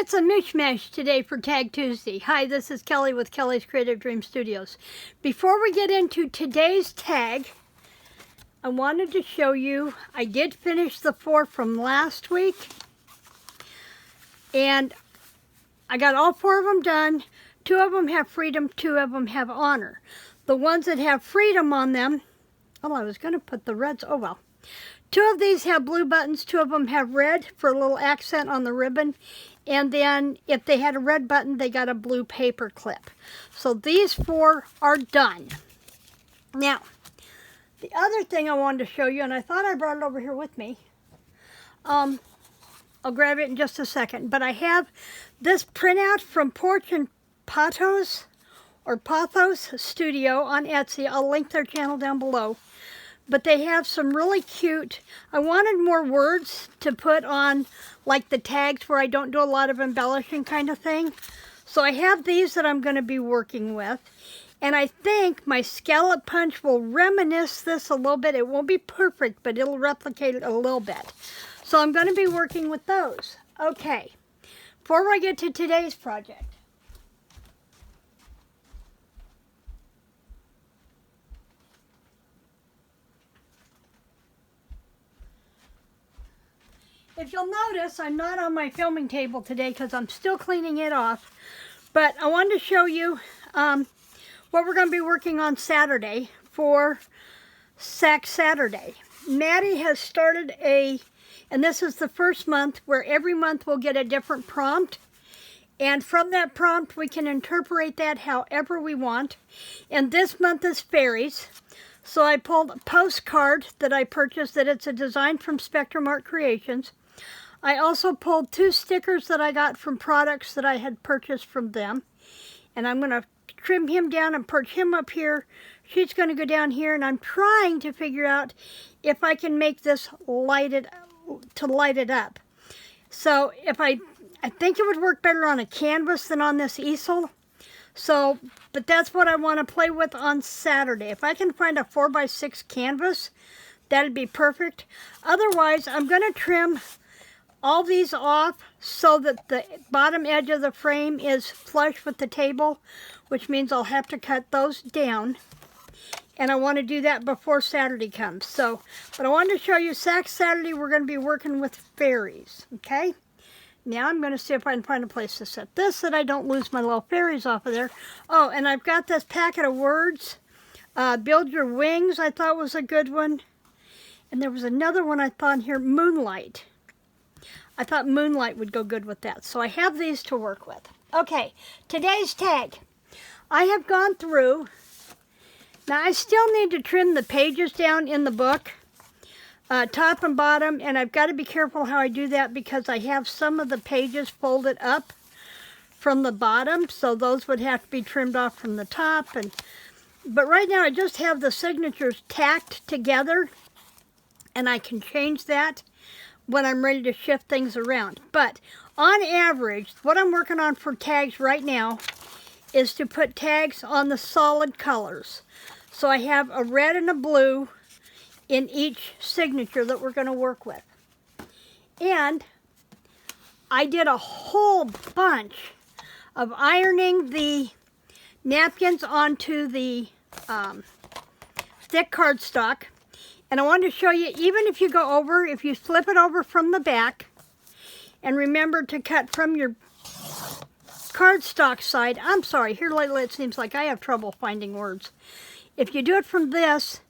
It's a mishmash today for Tag Tuesday. Hi, this is Kelly with Kelly's Creative Dream Studios. Before we get into today's tag, I wanted to show you, I did finish the 4 from last week, and I got all 4 of them done. 2 of them have freedom, 2 of them have honor. The ones that have freedom on them, oh, I was going to put the reds, oh well. 2 of these have blue buttons, 2 of them have red for a little accent on the ribbon. And then if they had a red button, they got a blue paper clip. So these 4 are done. Now, the other thing I wanted to show you, and I thought I brought it over here with me. I'll grab it in just a second. But I have this printout from Porch and Pothos, or Pothos Studio on Etsy. I'll link their channel down below. But they have some really cute, I wanted more words to put on like the tags where I don't do a lot of embellishing kind of thing. So I have these that I'm going to be working with. And I think my scallop punch will reminisce this a little bit. It won't be perfect, but it'll replicate it a little bit. So I'm going to be working with those. Okay, before I get to today's project. If you'll notice, I'm not on my filming table today because I'm still cleaning it off. But I wanted to show you what we're going to be working on Saturday for Sack Saturday. Maddie has started and this is the first month where every month we'll get a different prompt. And from that prompt, we can interpret that however we want. And this month is fairies. So I pulled a postcard that I purchased that it's a design from Spectrum Art Creations. I also pulled 2 stickers that I got from products that I had purchased from them. And I'm going to trim him down and perch him up here. She's going to go down here, and I'm trying to figure out if I can make this light it up. So if I think it would work better on a canvas than on this easel. So, but that's what I want to play with on Saturday. If I can find a 4x6 canvas, that'd be perfect. Otherwise, I'm going to trim all these off so that the bottom edge of the frame is flush with the table, which means I'll have to cut those down. And I want to do that before Saturday comes. So, but I wanted to show you Sack Saturday, we're going to be working with fairies, okay? Now I'm going to see if I can find a place to set this so that I don't lose my little fairies off of there. Oh, and I've got this packet of words. Build Your Wings, I thought was a good one. And there was another one I thought in here, Moonlight. I thought Moonlight would go good with that. So I have these to work with. Okay, today's tag. I have gone through. Now I still need to trim the pages down in the book. Top and bottom, and I've got to be careful how I do that because I have some of the pages folded up from the bottom, so those would have to be trimmed off from the top. But right now I just have the signatures tacked together, and I can change that when I'm ready to shift things around. But on average, what I'm working on for tags right now is to put tags on the solid colors. So I have a red and a blue in each signature that we're going to work with. And I did a whole bunch of ironing the napkins onto the thick cardstock. And I wanted to show you, even if you go over, if you flip it over from the back, and remember to cut from your cardstock side. I'm sorry, here lately it seems like I have trouble finding words. If you do it from this,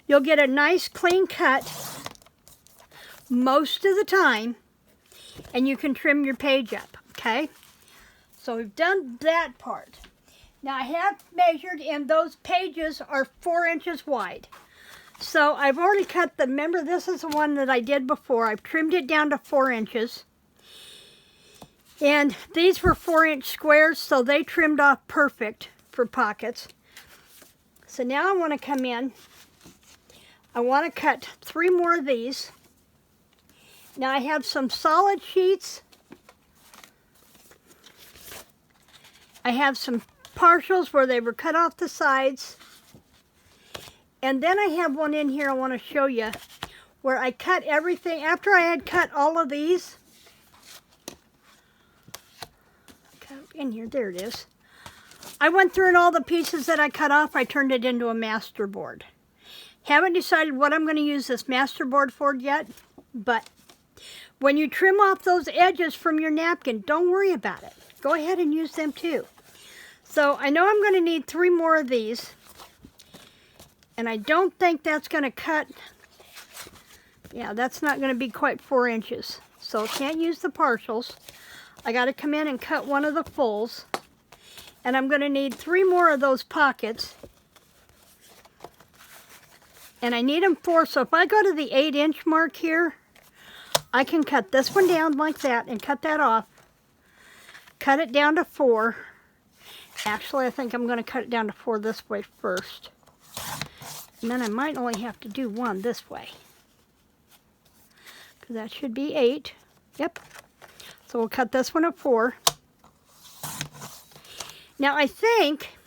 you'll get a nice clean cut most of the time, and you can trim your page up, okay? So we've done that part. Now I have measured, and those pages are 4 inches wide. So I've already cut them. Remember, this is the one that I did before. I've trimmed it down to 4 inches. And these were 4-inch squares, so they trimmed off perfect for pockets. So now I want to come in. I want to cut 3 more of these. Now I have some solid sheets. I have some partials where they were cut off the sides. And then I have one in here I want to show you where I cut everything. After I had cut all of these, in here. There it is. I went through and all the pieces that I cut off, I turned it into a master board. Haven't decided what I'm going to use this master board for yet, but when you trim off those edges from your napkin, don't worry about it. Go ahead and use them too. So I know I'm going to need 3 more of these, and I don't think that's going to cut, yeah, that's not going to be quite 4 inches. So can't use the partials. I got to come in and cut one of the fulls, and I'm going to need 3 more of those pockets. And I need them 4, so if I go to the 8-inch mark here, I can cut this one down like that and cut that off. Cut it down to 4. Actually, I think I'm going to cut it down to 4 this way first. And then I might only have to do 1 this way. Because that should be 8. Yep. So we'll cut this one at 4. Now I think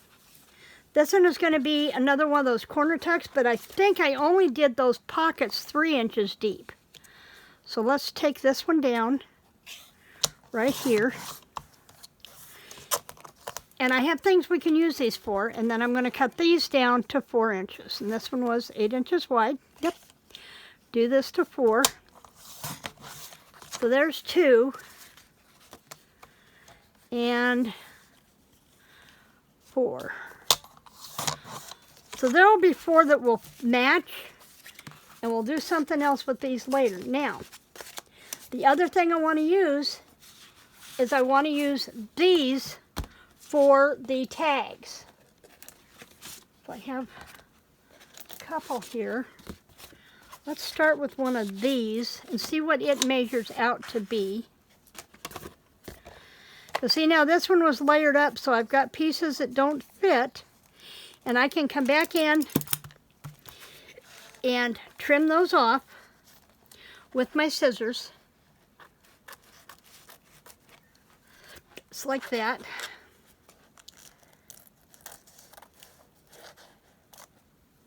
this one is going to be another one of those corner tucks, but I think I only did those pockets 3 inches deep. So let's take this one down right here. And I have things we can use these for, and then I'm going to cut these down to 4 inches. And this one was 8 inches wide. Yep. Do this to 4. So there's 2. And 4. So there will be 4 that will match, and we'll do something else with these later. Now, the other thing I want to use is I want to use these for the tags. So I have a couple here. Let's start with one of these and see what it measures out to be. So see, now this one was layered up, so I've got pieces that don't fit, and I can come back in and trim those off with my scissors. Just like that.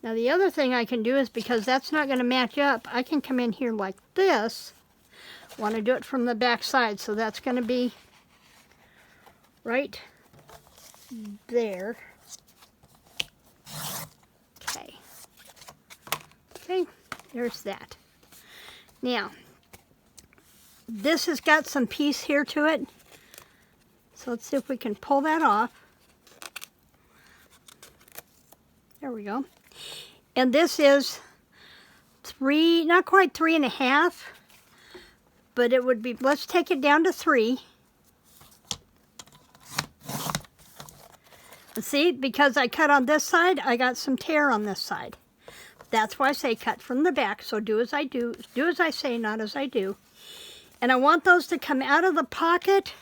Now the other thing I can do is, because that's not going to match up, I can come in here like this. I want to do it from the back side, so that's going to be right there. Okay. Okay, there's that. Now, this has got some piece here to it. So let's see if we can pull that off. There we go. And this is 3, not quite 3.5, but it would be, let's take it down to 3. And see, because I cut on this side, I got some tear on this side. That's why I say cut from the back. So do as I do, do as I say, not as I do. And I want those to come out of the pocket,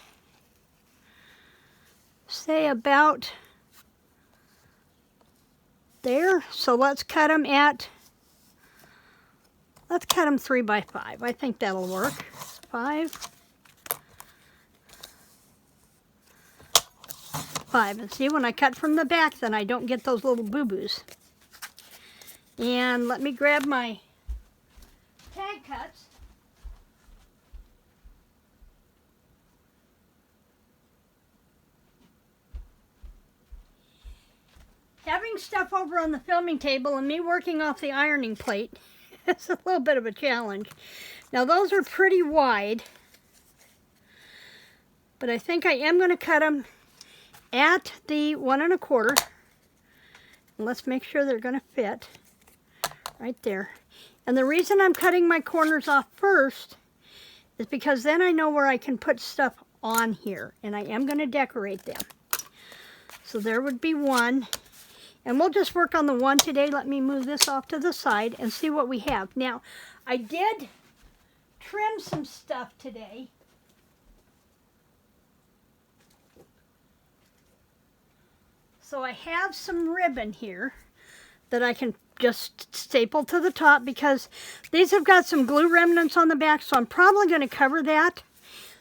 say about there. So let's cut them at, let's cut them 3 by 5. I think that'll work. 5. 5. And see, when I cut from the back, then I don't get those little boo-boos. And let me grab my tag cuts. Having stuff over on the filming table and me working off the ironing plate, it's a little bit of a challenge. Now those are pretty wide, but I think I am going to cut them at the 1 1/4. And let's make sure they're going to fit right there. And the reason I'm cutting my corners off first is because then I know where I can put stuff on here, and I am going to decorate them. So there would be 1. And we'll just work on the 1 today. Let me move this off to the side and see what we have. Now, I did trim some stuff today. So I have some ribbon here that I can just staple to the top, because these have got some glue remnants on the back, so I'm probably going to cover that.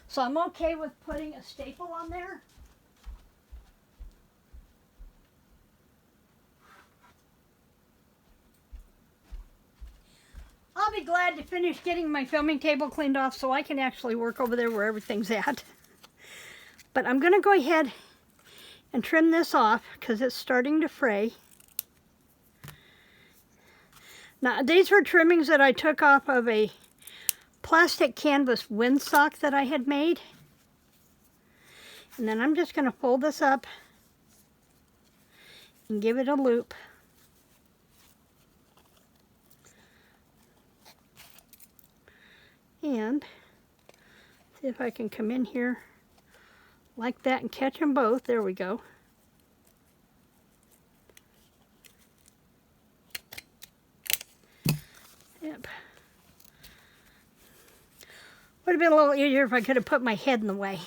So I'm okay with putting a staple on there. I'll be glad to finish getting my filming table cleaned off so I can actually work over there where everything's at. But I'm going to go ahead and trim this off because it's starting to fray. Now, these were trimmings that I took off of a plastic canvas windsock that I had made. And then I'm just going to fold this up and give it a loop. And see if I can come in here like that and catch them both. There we go. Yep. Would have been a little easier if I could have put my head in the way.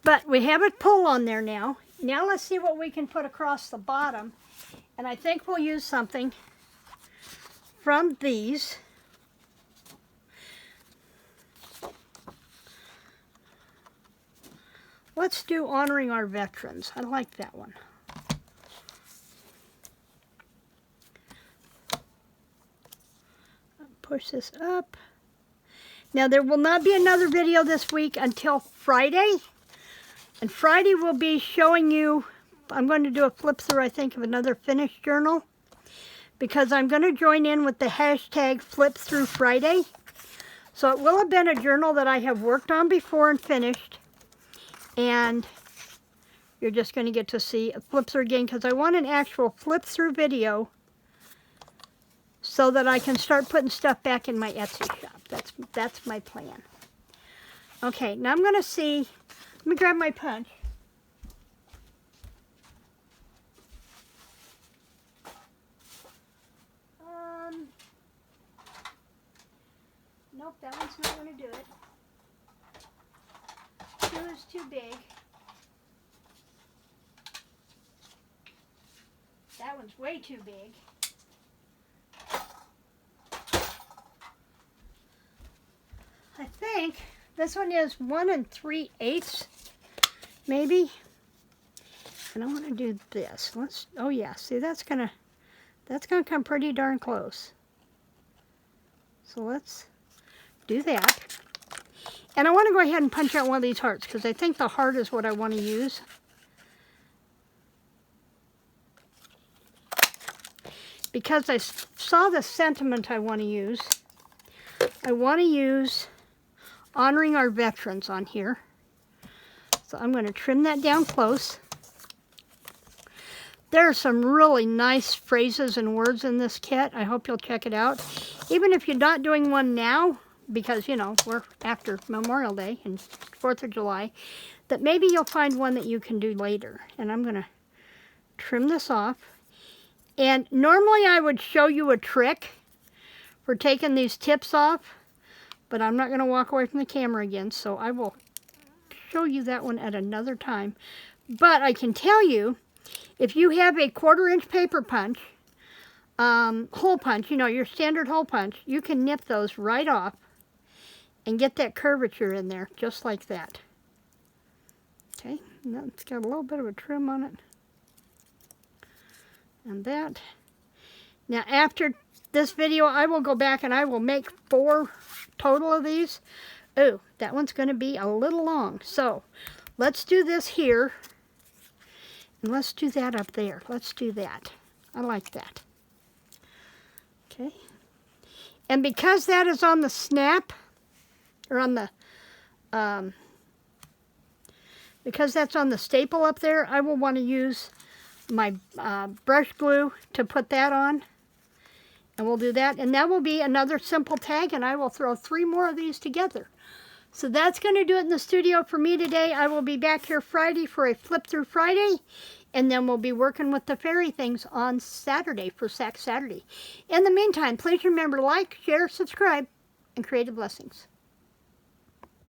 But we have it pull on there now. Now let's see what we can put across the bottom. And I think we'll use something from these. Let's do Honoring Our Veterans. I like that one. Push this up. Now there will not be another video this week until Friday. And Friday will be showing you, I'm going to do a flip through, I think, of another finished journal. Because I'm going to join in with the hashtag Flip Through Friday. So it will have been a journal that I have worked on before and finished. And you're just going to get to see a flip through again because I want an actual flip through video so that I can start putting stuff back in my Etsy shop. That's my plan. Okay, now I'm going to see, let me grab my punch. Nope, that one's not going to do it. 2 is too big. That one's way too big. I think this one is 1 3/8, maybe. And I want to do this. Oh yeah, see that's gonna come pretty darn close. So let's do that. And I want to go ahead and punch out one of these hearts because I think the heart is what I want to use. Because I saw the sentiment I want to use. I want to use Honoring Our Veterans on here. So I'm going to trim that down close. There are some really nice phrases and words in this kit. I hope you'll check it out. Even if you're not doing one now, because, you know, we're after Memorial Day and 4th of July, that maybe you'll find one that you can do later. And I'm going to trim this off. And normally I would show you a trick for taking these tips off, but I'm not going to walk away from the camera again, so I will show you that one at another time. But I can tell you, if you have a 1/4-inch paper punch, hole punch, you know, your standard hole punch, you can nip those right off and get that curvature in there, just like that. Okay, and that's got a little bit of a trim on it. And that. Now after this video, I will go back and I will make 4 total of these. Oh, that one's going to be a little long. So let's do this here. And let's do that up there. Let's do that. I like that. Okay. And because that is on the snap, or on the, because that's on the staple up there, I will want to use my brush glue to put that on. And we'll do that. And that will be another simple tag, and I will throw 3 more of these together. So that's going to do it in the studio for me today. I will be back here Friday for a Flip Through Friday. And then we'll be working with the fairy things on Saturday for Sack Saturday. In the meantime, please remember to like, share, subscribe, and creative blessings.